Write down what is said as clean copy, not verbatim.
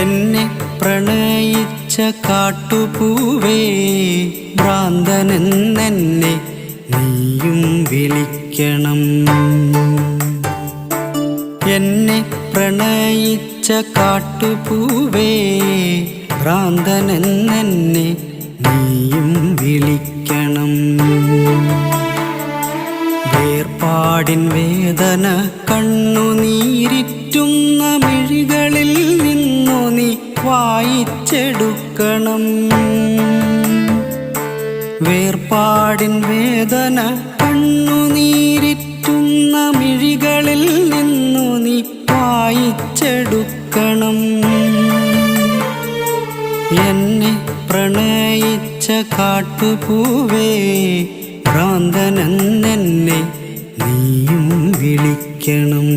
എന്നെ പ്രണയിച്ച കാട്ടുപൂവേ ഭ്രാന്തനെന്നെ നീയും വിളിക്കണം. എന്നെ പ്രണയിച്ച കാട്ടുപൂവേ ഭ്രാന്തനെന്നെ നീയും വിളിക്കണം. വേർപാടിൻ വേദന കണ്ണുനീരിറ്റുന്ന മിഴികളിൽ നിന്നു നീ വായിച്ചെടുക്കണം. വേർപാടിൻ വേദന കണ്ണുനീരിറ്റുന്ന മിഴികളിൽ നിന്നു നീ വായിച്ചെടുക്കണം. എന്നെ പ്രണയിച്ച കാട്ടുപൂവേ ഭ്രാന്തനെന്നെ നീയും വിളിക്കണം.